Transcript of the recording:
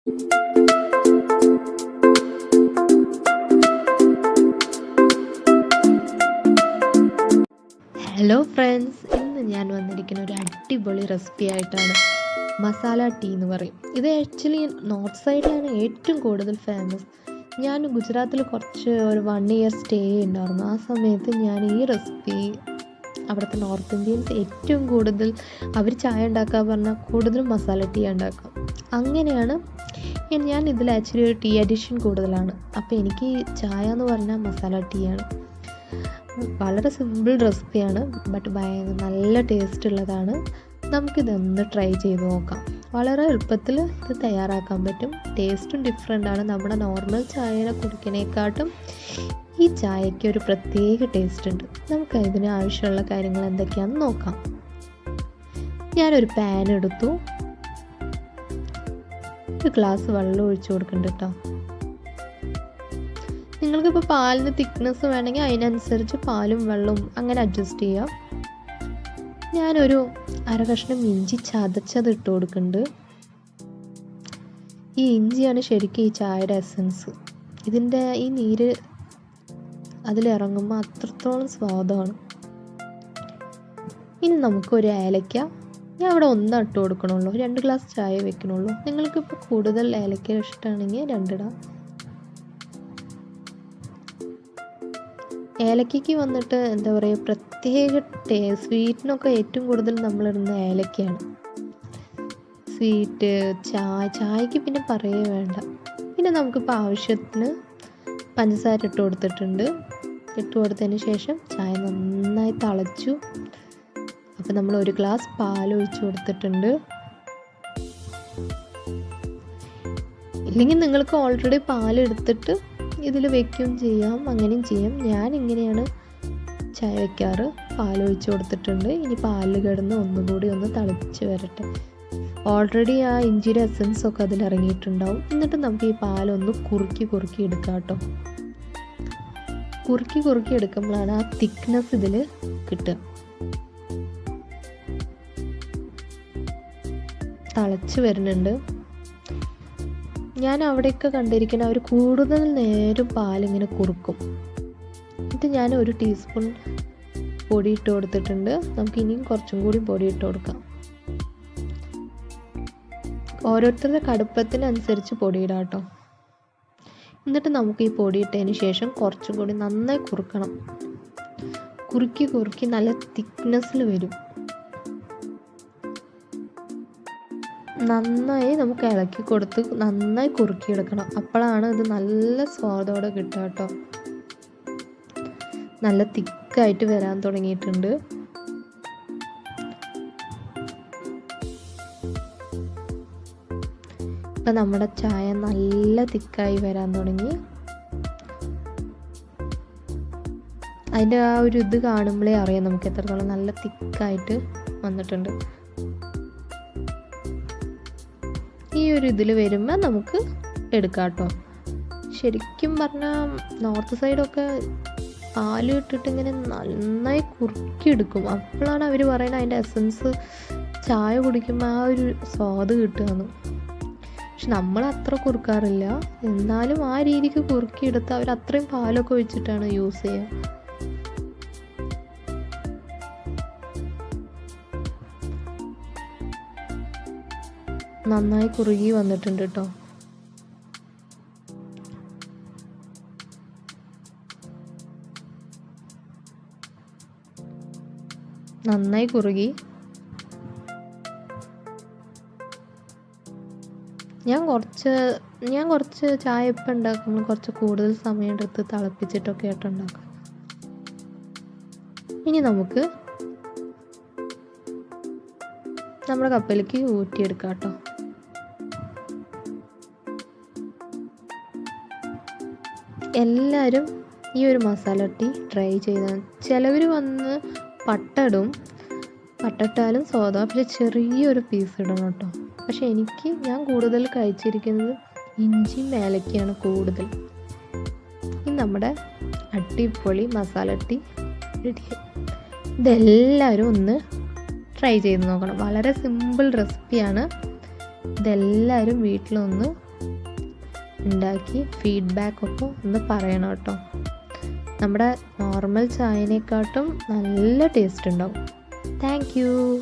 Hello friends, ഇന്ന് ഞാൻ വന്നിരിക്കുന്ന ഒരു അടിപൊളി റെസിപ്പി ആയിട്ടാണ്. മസാല ടീ എന്ന് പറയും. ഇത് ആക്ച്വലി നോർത്ത് സൈഡിലാണ് ഏറ്റവും കൂടുതൽ ഫേമസ്. ഞാൻ ഗുജറാത്തിൽ ഒരു 1 ഇയർ സ്റ്റേ ഉണ്ടായിരുന്നു. ആ സമയത്ത് ഞാൻ ഈ റെസിപ്പി അവിടുത്തെ നോർത്ത് ഇന്ത്യൻസ് ഏറ്റവും കൂടുതൽ അവർ ചായ ഉണ്ടാക്കാൻ പറഞ്ഞാൽ കൂടുതലും മസാല ടീ ഉണ്ടാക്കാം. അങ്ങനെയാണ് ഞാൻ ഇതിൽ ആക്ച്വലി ഒരു ടീ അഡിഷൻ കൂടുതലാണ്. അപ്പോൾ എനിക്ക് ചായ എന്ന് പറഞ്ഞാൽ മസാല ടീ ആണ്. വളരെ സിമ്പിൾ റെസിപ്പിയാണ്, ബട്ട് നല്ല ടേസ്റ്റ് ഉള്ളതാണ്. നമുക്കിതൊന്ന് ട്രൈ ചെയ്ത് നോക്കാം. വളരെ എളുപ്പത്തിൽ ഇത് തയ്യാറാക്കാൻ പറ്റും. ടേസ്റ്റും ഡിഫറെൻ്റ് ആണ്. നമ്മുടെ നോർമൽ ചായനെ കുടിക്കുന്നതിനെക്കാട്ടും ഈ ചായയ്ക്ക് ഒരു പ്രത്യേക ടേസ്റ്റ് ഉണ്ട്. നമുക്ക് ഇതിന് ആവശ്യമുള്ള കാര്യങ്ങൾ എന്തൊക്കെയാണെന്ന് നോക്കാം. ഞാനൊരു പാൻ എടുത്തു. ഒരു ഗ്ലാസ് വെള്ളം ഒഴിച്ചു കൊടുക്കുന്നുണ്ട് കേട്ടോ. നിങ്ങൾക്കിപ്പോൾ പാലിന് തിക്നെസ് വേണമെങ്കിൽ അതിനനുസരിച്ച് പാലും വെള്ളവും അങ്ങനെ അഡ്ജസ്റ്റ് ചെയ്യാം. ഞാനൊരു കഷ്ണം ഇഞ്ചി ചതച്ചത് ഇട്ട് കൊടുക്കുന്നുണ്ട്. ഈ ഇഞ്ചിയാണ് ശരിക്കും ഈ ചായയുടെ എസൻസ്. ഇതിൻ്റെ ഈ നീര് അതിലിറങ്ങുമ്പോൾ അത്രത്തോളം സ്വാദമാണ്. ഇനി നമുക്കൊരു ഏലക്ക, ഞാൻ അവിടെ 1 ഇട്ട് കൊടുക്കണുള്ളൂ. 2 ഗ്ലാസ് ചായ വെക്കണുള്ളൂ. നിങ്ങൾക്കിപ്പോൾ കൂടുതൽ ഏലക്ക ഇഷ്ടമാണെങ്കിൽ 2 ഇടാം. ഏലക്കയ്ക്ക് വന്നിട്ട് എന്താ പറയുക, പ്രത്യേക സ്വീറ്റിനൊക്കെ ഏറ്റവും കൂടുതൽ നമ്മളിടുന്ന ഏലക്കയാണ്. സ്വീറ്റ് ചായക്ക് പിന്നെ പറയേ വേണ്ട. പിന്നെ നമുക്കിപ്പോൾ ആവശ്യത്തിന് പഞ്ചസാര ഇട്ട് കൊടുത്തിട്ടുണ്ട്. ഇട്ട് കൊടുത്തതിന് ശേഷം ചായ നന്നായി തിളച്ചു. അപ്പോൾ നമ്മൾ 1 ഗ്ലാസ് പാൽ ഒഴിച്ച് കൊടുത്തിട്ടുണ്ട്. ഇല്ലെങ്കിൽ നിങ്ങൾക്ക് ഓൾറെഡി പാലെടുത്തിട്ട് ഇതിൽ വെക്കുകയും ചെയ്യാം, അങ്ങനെയും ചെയ്യാം. ഞാൻ ഇങ്ങനെയാണ് ചായ വയ്ക്കാറ്. പാലൊഴിച്ച് കൊടുത്തിട്ടുണ്ട്. ഇനി പാലിൽ കിടന്ന് ഒന്നുകൂടി ഒന്ന് തിളച്ച് വരട്ടെ. ഓൾറെഡി ആ ഇഞ്ചിയുടെ എസൻസ് ഒക്കെ അതിൽ ഇറങ്ങിയിട്ടുണ്ടാവും. എന്നിട്ട് നമുക്ക് ഈ പാലൊന്ന് കുറുക്കി എടുക്കാം കേട്ടോ. കുറുക്കി എടുക്കുമ്പോഴാണ് ആ തിക്നെസ് ഇതിൽ കിട്ടുക. തിളച്ച് വരുന്നുണ്ട്. ഞാൻ അവിടെയൊക്കെ കണ്ടിരിക്കുന്ന അവർ കൂടുതൽ നേരം പാലിങ്ങനെ കുറുക്കും. എന്നിട്ട് ഞാൻ 1 ടീസ്പൂൺ പൊടി ഇട്ട് കൊടുത്തിട്ടുണ്ട്. നമുക്ക് ഇനിയും കുറച്ചും കൂടി പൊടി ഇട്ട് കൊടുക്കാം. ഓരോരുത്തരുടെ കടുപ്പത്തിനനുസരിച്ച് പൊടിയിടാം കേട്ടോ. എന്നിട്ട് നമുക്ക് ഈ പൊടി ഇട്ടതിന് ശേഷം കുറച്ചും കൂടി നന്നായി കുറുക്കണം. കുറുക്കി നല്ല തിക്നെസ്സിൽ വരും. നന്നായി നമുക്ക് ഇളക്കി കൊടുത്ത് നന്നായി കുറുക്കിയെടുക്കണം. അപ്പോഴാണ് ഇത് നല്ല സ്വാദോടെ കിട്ടുക കേട്ടോ. നല്ല തിക്കായിട്ട് വരാൻ തുടങ്ങിയിട്ടുണ്ട്. ഇപ്പം നമ്മുടെ ചായ നല്ല തിക്കായി വരാൻ തുടങ്ങി. അതിൻ്റെ ആ ഒരു ഇത് കാണുമ്പോഴേ അറിയാം നമുക്ക് എത്രത്തോളം നല്ല തിക്കായിട്ട് വന്നിട്ടുണ്ട്. ഈ ഒരു ഇതിൽ വരുമ്പോൾ നമുക്ക് എടുക്കാം കേട്ടോ. ശരിക്കും പറഞ്ഞാൽ നോർത്ത് സൈഡൊക്കെ പാല് ഇട്ടിട്ട് ഇങ്ങനെ നന്നായി കുറുക്കിയെടുക്കും. അപ്പോഴാണ് അവർ പറയുന്നത് അതിൻ്റെ എസൻസ് ചായ കുടിക്കുമ്പോൾ ആ ഒരു സ്വാദ് കിട്ടുകയെന്ന്. പക്ഷെ നമ്മൾ അത്ര കുറുക്കാറില്ല. എന്നാലും ആ രീതിക്ക് കുറുക്കിയെടുത്ത് അവർ അത്രയും പാലൊക്കെ ഒഴിച്ചിട്ടാണ് യൂസ് ചെയ്യുക. നന്നായി കുറുകി വന്നിട്ടുണ്ട് കേട്ടോ. നന്നായി കുറുകി. ഞാൻ കുറച്ച് ചായ ഇപ്പം ഉണ്ടാക്കുമ്പോൾ കുറച്ച് കൂടുതൽ സമയം എടുത്ത് തിളപ്പിച്ചിട്ടൊക്കെ ആയിട്ട് ഉണ്ടാക്കാം. ഇനി നമുക്ക് നമ്മുടെ കപ്പിലേക്ക് ഊറ്റിയെടുക്കാം കേട്ടോ. എല്ലാവരും ഈ ഒരു മസാല ടീ ട്രൈ ചെയ്താൽ. ചിലവർ വന്ന് പട്ട ഇട്ടാലും സോദ, പക്ഷെ ചെറിയൊരു പീസ് ഇടണം കേട്ടോ. പക്ഷെ ഞാൻ കൂടുതൽ കഴിച്ചിരിക്കുന്നത് ഇഞ്ചിയും ഏലക്കയാണ് കൂടുതൽ. ഇനി നമ്മുടെ അടിപൊളി മസാല ടീ റെഡിയായി. ഇതെല്ലാവരും ഒന്ന് ട്രൈ ചെയ്ത് നോക്കണം. വളരെ സിമ്പിൾ റെസിപ്പിയാണ്. ഇതെല്ലാവരും വീട്ടിലൊന്ന് ഉണ്ടാക്കി ഫീഡ്ബാക്കൊക്കെ ഒന്ന് പറയണം കേട്ടോ. നമ്മുടെ നോർമൽ ചായനെക്കാട്ടും നല്ല ടേസ്റ്റ് ഉണ്ടാവും. Thank you.